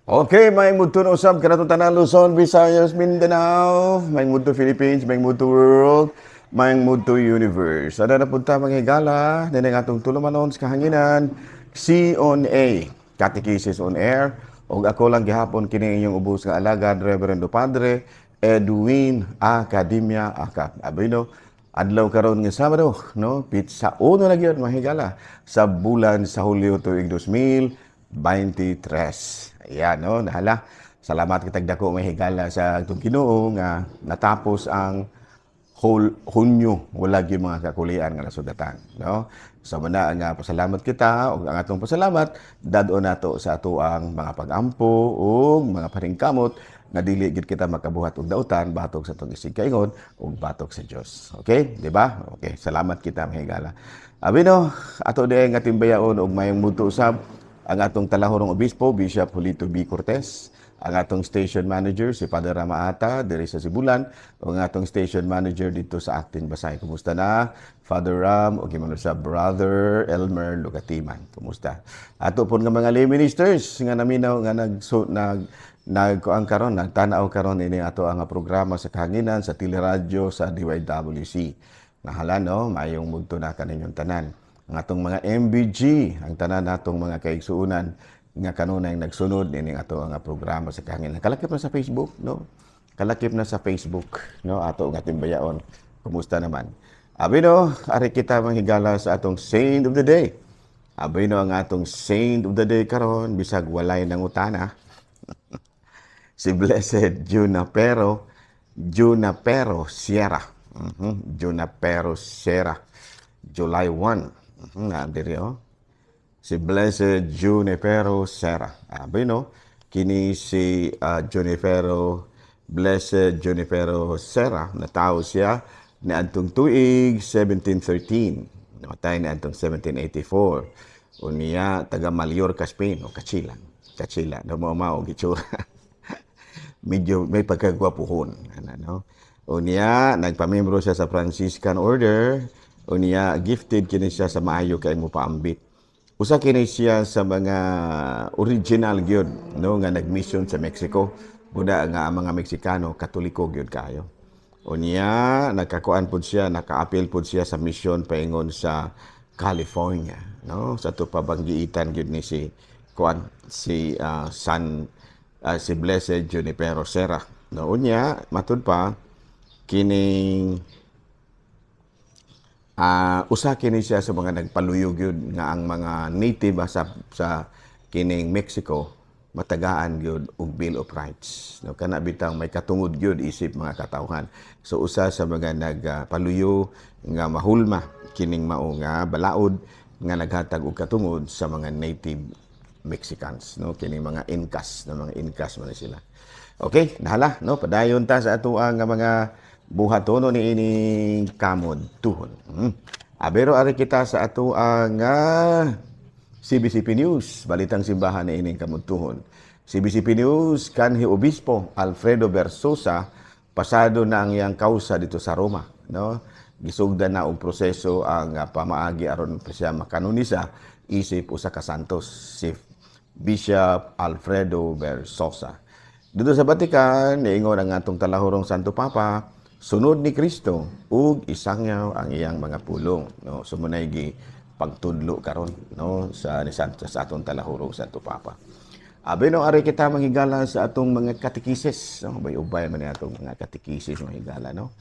Okay, may mudto na usab kanatong tanan Luzon, Visayas, Mindanao, may mudto Philippines, may mudto world, may mudto universe. Ada na punta mga higala, dinay atong tulumanon sa kahanginan, C on A, Catechesis on Air, ug ako lang gihapon kini inyong ubos nga alagad, Reverendo Padre Edwin Academia Akap. Abino, adlaw karon nga Sabado, no? Pizza uno na gyud mga higala sa bulan sa Hulyo tuig 2023. Ayan, no? Nahala. Salamat kitag dako may higala sa itong Ginoo nga natapos ang Hunyo wala gyud mga kakulian nga nasudatan, no? So muna nga pasalamat kita ug ang atong pasalamat dadon nato sa ato ang mga pag-ampo ug mga paningkamot nga dili gid kita makabuhat og dautan batok sa atong isig kaingon ug batok sa Dios. Okay? Di ba? Okay, salamat kita mga higala. Abino, ato diay nga timbayaon og mayong muto usab ang atong talahorong obispo, Bishop Julito B. Cortez, ang atong station manager, si Father Rama Ata, diri sa Sibulan, o ang atong station manager dito sa Actin Basay. Kumusta na? Father Ram, o gimano sa Brother Elmer Lugatiman. Kumusta? Ato po nga mga lay ministers, nga naminaw, nga nagkuang karon, nagtanaw karon ini ato ang programa sa kahanginan, sa teleradyo, sa DYWC. Nahala, no? Mayong mugto na kaninyong tanan. Ang atong mga MBG, ang tanan natong mga kaigsuunan nga kanunay nagsunod ining ato ang programa sa kahanginan. Kalakip na sa Facebook, no? Kalakip na sa Facebook, no? Ato ang ating bayaon. Kumusta naman? Abino, ari kita manghigala sa atong Saint of the Day. Abino ang atong Saint of the Day karon bisag walay nangutana. Si Blessed Junipero Sierra. Junipero Sierra. July 1. Diri si Blessed Junipero Sierra. Abino, kini si Blessed Junipero Sierra, natawo siya ni antong tuig 1713. Namatay ni antong 1784. Unya taga Mallorca, Spain, o Kachila. No mo mao gitsura. Medyo may pagkagwapuhon, ano. Unya nagpamembro siya sa Franciscan Order. Unya gifted kini siya sa maayo kay mo paambit. Usa kini siya sa mga original gyud, no, nga nagmission sa Mexico. Buda nga ang mga Meksikano Katoliko gyud kayo. Unya nakakuan pud siya, nakaapil pud siya sa mission paingon sa California, no? Sa to pabanggiitan gyud ni si si Blessed Junipero Sierra. No, unya matud pa kining usa kini siya sa mga nagpaluyog yun nga ang mga native sa kining Mexico matagaan gyud og Bill of Rights. No, kana bitang may katungod gyud isip mga katawhan. So usa sa mga nagpaluyo nga mahulma kining mao nga balaod nga naghatag og katungod sa mga native Mexicans, no, kining mga Incas, mga Incas man sila. Okay, nahala, no, padayon ta sa ato ang mga buhatono ni ining kamod tuhon. Abero ari kita sa ato ang CBCP News, balitang simbahan ni ining kamod tuhon. CBCP News kanhi obispo Alfredo Versosa pasado na ang iyang kausa dito sa Roma, no? Gisugdan na og proseso ang pamaagi aron siya makanunisa isip usa ka santos si Bishop Alfredo Versosa. Dito sa Vatican, niingon ang atong talahorong Santo Papa, sunod ni Kristo ug isangyaw ang iyang mga pulong, no? Sumunay gi pagtudlo karon, no, sa atong talahurong Santo Papa. Abino ari kita manghigala sa atong mga katekisis, no? Ubay man ni atong mga katekisis manghigala, no?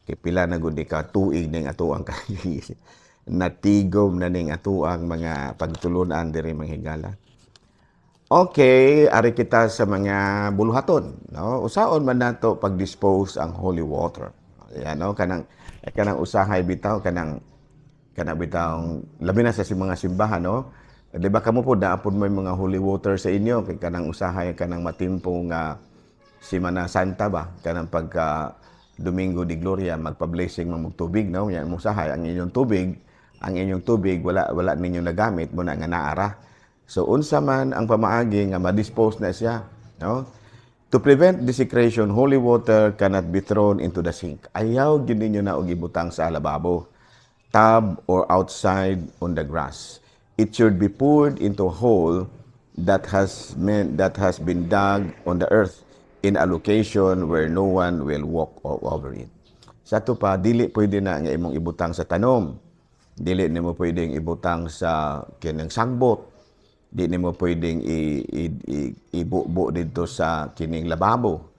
Kay pila na gud ka tuig ning ato ang katekisis. Natigom na ning ato ang mga pagtulunan diri manghigala. Okay, ari kita sa mga buluhaton, no? Usaon man nato pag-dispose ang holy water. Ayan, no? Kanang usahay bitaw kanang bitaw labi na sa mga simbahan, no? Di ba kamo po naapod may mga holy water sa inyo kay kanang usahay kanang matimpo nga Semana Santa ba kanang pagka Domingo de Gloria magpa-blessing mamug tubig, no? Yan usahay ang inyong tubig wala ninyo nagamit mo na nga naara. So unsa man ang pamaagi nga ma-dispose na siya, no? To prevent desecration, holy water cannot be thrown into the sink. Ayaw gyud ninyo na og ibutang sa lababo, tub or outside on the grass. It should be poured into a hole that has been dug on the earth in a location where no one will walk over it. Sa to pa, dili pwede na nga imong ibutang sa tanom. Dili nimo pwedeng ibutang sa kinang sagbot. Di nimo pwedeng ibubo dito sa kining lababo.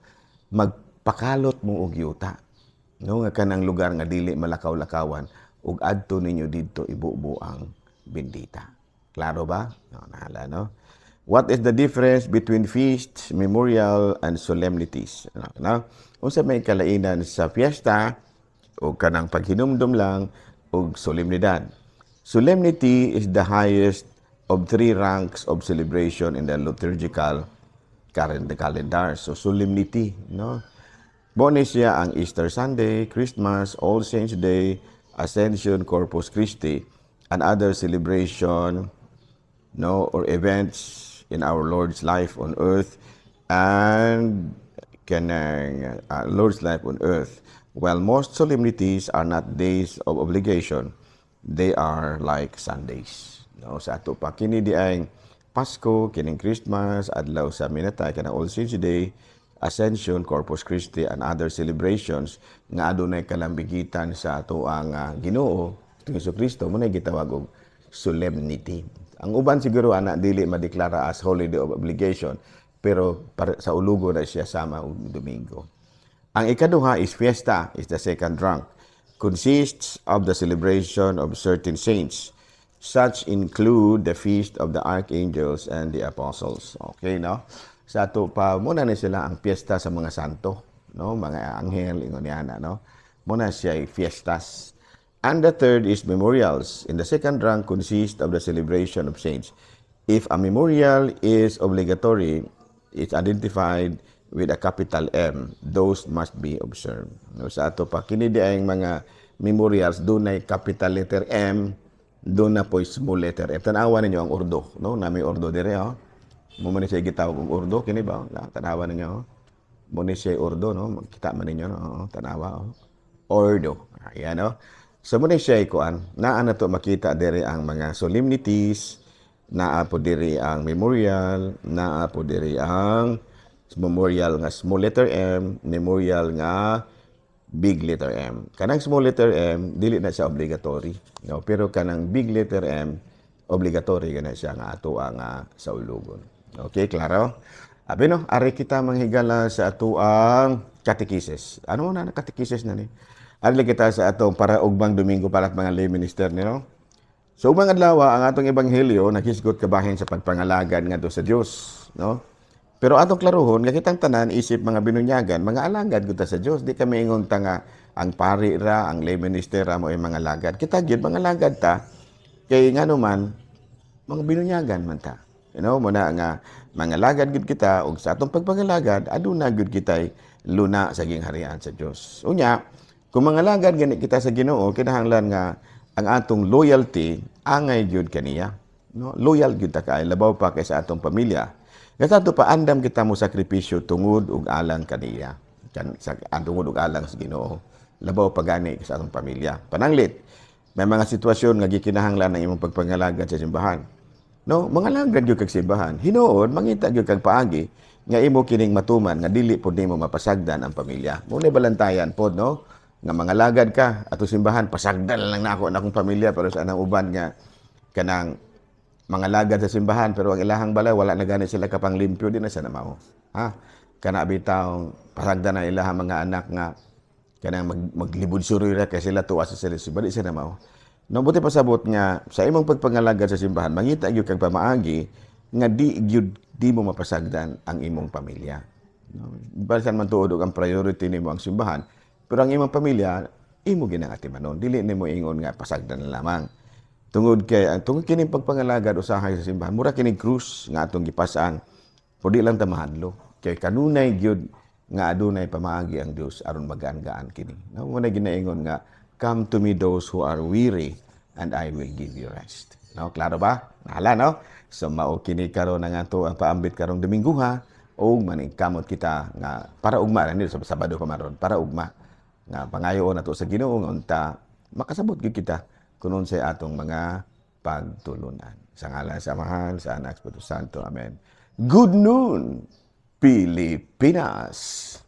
Magpakalot mo og yuta. No, nga kanang lugar nga dili malakaw-lakawan ug adto ninyo didto ibubo ang bendita. Klaro ba? No, nahala, no? What is the difference between feasts, memorial, and solemnities? No? Unsa may kalainan sa fiesta o kanang paghinumdum lang o solemnidad? Solemnity is the highest of 3 ranks of celebration in the liturgical calendar. So solemnity, no? Bonus siya ang Easter Sunday, Christmas, All Saints Day, Ascension, Corpus Christi, and other celebration, no, or events in our Lord's life on earth and Lord's life on earth. While most solemnities are not days of obligation, they are like Sundays. No, sa ato pa kini di ay Pasko, kining Christmas, adlaw sa minatay kanang All Saints Day, Ascension, Corpus Christi, and other celebrations nga adunay kalambigitan sa ato ang Ginoo, Hesus Kristo, mo na gitawag og solemnity. Ang uban siguro ana dili madeklara as holiday of obligation, pero sa ulugo na siya sama og Domingo. Ang ikaduha is fiesta, is the second rank. Consists of the celebration of certain saints. Such include the feast of the archangels and the apostles. Okay, no? Sa ato pa muna ni sila ang fiesta sa mga santo, no? Mga anghel ingon niana, no? Muna siya ay fiestas. And the third is memorials. In the second rank consists of the celebration of saints. If a memorial is obligatory, it's identified with a capital M. Those must be observed. No, sa ato pa kini di ay mga memorials dunay capital letter M, doon na po small letter M. Tanawa ninyo ang ordo, no? Na may ordo dire, oh. Mo man siya gitawag og ordo kini ba? Tanawa ninyo, oh. Mo ni siya ordo, no? Kita man ninyo, no? Tanawa, oh. Ordo. Ayan, no? So mo ni siya kuan, naa na to makita dire ang mga solemnities, naa po dire ang memorial, naa po dire ang memorial nga small letter M, memorial nga big letter M. Kanang small letter M dili na siya obligatory, no? Pero kanang big letter M obligatory gana siya nga ato ang sa ulugon. Okay, klaro? Abi no, ari kita manghigala sa ato ang catechesis. Ano na catechesis na ni? Ari kita sa atong para ugmang Domingo para mga lay minister ni, no? So ugmang adlaw ang atong ebanghelyo naghisgot kabahin sa pagpangalagad ngadto sa Dios, no? Pero atong klarohon nga kitang tanan isip mga binunyagan, mga alagad gud sa Dios. Di kami ingon ta nga ang pari ra, ang lay minister ra mo ay mga alagad. Kita gyud mga alagad ta kay ngano man mga binunyagan man ta. You know, muna nga mga alagad gud kita ug sa atong pagpangalagad aduna gud kitay luna sa gingharian sa Dios. Unya, kung mga alagad gani kita sa Ginoo, kinahanglan nga ang atong loyalty angay gyud kaniya. No? Loyal gyud ta kay labaw pa kay sa atong pamilya. Kasi pa andam kita mo sakripisyo tungod ug alang kaniya. Tungod ug alang sa Ginoo. Labaw pagani sa atong pamilya. Pananglit, may mga sitwasyon nga gikinahanglan ng imong pagpangalagad sa simbahan. No, mga alagad gyud kag simbahan. Hinuon mangita gyud kag paagi nga imo kining matuman nga dili pod nimo mapasagdan ang pamilya. Muna balantayan pod, no? Nga mga alagad ka ato simbahan pasagdan lang nako na akong pamilya pero sa anang uban nga kanang mga lagad sa simbahan pero ang ilahang balay wala na gani sila kapang limpyo din na sa namaw. Ha? Kana bitaw pasagdan na ilahang mga anak nga kanang maglibod surira kay sila tuwa sa sila bali sa namaw. No buti pasabot nga sa imong pagpangalagad sa simbahan mangita gyud kag pamaagi nga di mo mapasagdan ang imong pamilya. No? Balikan man tuod og ang priority nimo ang simbahan pero ang imong pamilya imo ginangatimanon dili nimo ingon nga pasagdan na lamang. Tungod kining pagpangalagad usahay sa simbahan, mura kining krus nga atong gipasaan, pero di lang ta mahadlo. Kay kanunay gyud nga adunay pamaagi ang Dios aron magaan-gaan kini. No, muna ginaingon nga, come to me those who are weary and I will give you rest. No, klaro ba? Nahala, no? So mao kini karon nga ato ang paambit karong Domingo ha, o maningkamot kita nga para ugma ra ni sa Sabado pa maron, para ugma nga pangayoon nato sa Ginoo nga unta makasabot gyud kita kunon sa atong mga pagtulunan. Sa ngalan sa Mahal, sa Anak, sa Espiritu Santo. Amen. Good noon, Pilipinas!